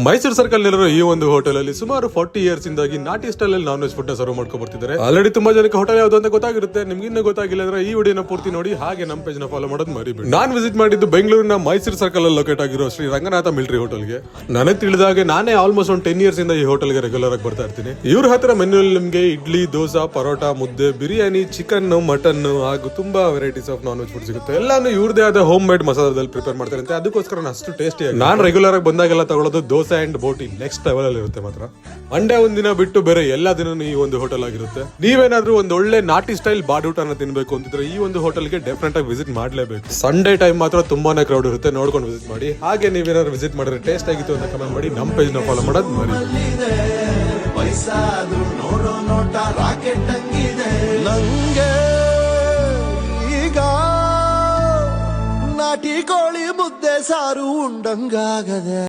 Mysuru circle ನಲ್ಲಿರೋ ಈ ಒಂದು ಹೋಟೆಲ್ ಅಲ್ಲಿ ಸುಮಾರು 40 ಇಯರ್ಸ್ ಇಂದಾಗಿ ನಾಟಿ ಸ್ಟೈಲ್ ಅಲ್ಲಿ ನಾನ್ ವೆಜ್ ಫುಡ್ ಸರ್ವ್ ಮಾಡ್ಕೊ ಬರ್ತಿದ್ದಾರೆ. ಆಲ್ರೆಡಿ ತುಂಬಾ ಜನಕ್ಕೆ ಹೋಟೆಲ್ ಯಾವ್ದು ಅಂತ ಗೊತ್ತಾಗಿರುತ್ತೆ. ನಿಮ್ಗೆ ಇನ್ನೂ ಗೊತ್ತಾಗಿಲ್ಲ ಅಂದ್ರೆ ಈ ವಿಡಿಯೋನ ಪೂರ್ತಿ ನೋಡಿ, ಹಾಗೆ ನಮ್ಮ ಪೇಜ್ ನ ಫಾಲೋ ಮಾಡೋದು ಮರಿಬೇಡಿ. ನಾನು ವಿಸಿಟ್ ಮಾಡಿದ್ದು ಬೆಂಗಳೂರಿನ ಮೈಸೂರು ಸರ್ಕಲ್ ಅಲ್ಲಿ ಲೊಕೇಟ್ ಆಗಿರೋ ಶ್ರೀ ರಂಗನಾಥ ಮಿಲಿಟರಿ ಹೋಟೆಲ್ಗೆ. ನನಗೆ ತಿಳಿದಾಗೆ ನಾನೇ ಆಲ್ಮೋಸ್ಟ್ ಒಂದು 10 ಇಯರ್ಸ್ ಇಂದ ಈ ಹೋಟೆಲ್ಗೆ ರೆಗ್ಯುಲರ್ ಆಗಿ ಬರ್ತಾ ಇರ್ತೀನಿ. ಇವ್ರ ಹತ್ರ ಮೆನು ನಿಮ್ಗೆ ಇಡ್ಲಿ, ದೋಸಾ, ಪರೋಟ, ಮುದ್ದೆ, ಬಿರಿಯಾನಿ, ಚಿಕನ್, ಮಟನ್ ಹಾಗೂ ತುಂಬಾ varieties of non veg food ಸಿಗುತ್ತೆ. ಎಲ್ಲಾನು ಇವ್ರದೇ ಆದ ಹೋಮ್ ಮೇಡ್ ಮಸಾಲದಲ್ಲಿ ಪ್ರಿಪೇರ್ ಮಾಡ್ತಾರೆ ಅಂತ, ಅದಕ್ಕೋಸ್ಕರ ಅಷ್ಟು ಟೇಸ್ಟಿ ಆಗಿ ನಾನು ರೆಗ್ಯುಲರ್ ಆಗಿ ಬಂದಾಗೆಲ್ಲ ತಗೊಳ್ಳೋದು dosa and boti next level ಅಲ್ಲಿ ಇರುತ್ತೆ. ಮಾತ್ರ ಮಂಡೇ ಒಂದಿನ ಬಿಟ್ಟು ಬೇರೆ ಎಲ್ಲಾ ದಿನ ಈ ಒಂದು ಹೋಟೆಲ್ ಆಗಿರುತ್ತೆ. ನೀವೇನಾದ್ರೂ ಒಂದು ಒಳ್ಳೆ ನಾಟಿ ಸ್ಟೈಲ್ ಬಾಡೂಟನ ತಿನ್ಬೇಕು ಅಂತಿದ್ರೆ ಈ ಒಂದು ಹೋಟೆಲ್ಗೆ ಡೆಫಿನೆಟ್ ಆಗಿ ವಿಸಿಟ್ ಮಾಡ್ಲೇಬೇಕು. ಸಂಡೇ ಟೈಮ್ ಮಾತ್ರ ತುಂಬಾನೇ ಕ್ರೌಡ್ ಇರುತ್ತೆ, ನೋಡ್ಕೊಂಡು ವಿಸಿಟ್ ಮಾಡಿ. ಹಾಗೆ ನೀವೇನಾದ್ರು ವಿಸಿಟ್ ಮಾಡಿದ್ರೆ ಟೇಸ್ಟ್ ಆಗಿತ್ತು ಅಂತ ಕಮೆಂಟ್ ಮಾಡಿ. ನಮ್ಮ ಪೇಜ್ ನ ಫಾಲೋ ಮಾಡೋದು ಮರಿಬೇಡಿ. ನಾಟಿ ಕೋಳಿ ಮುದ್ದೆ ಸಾರು ಉಂಡಂಗಾಗದೆ.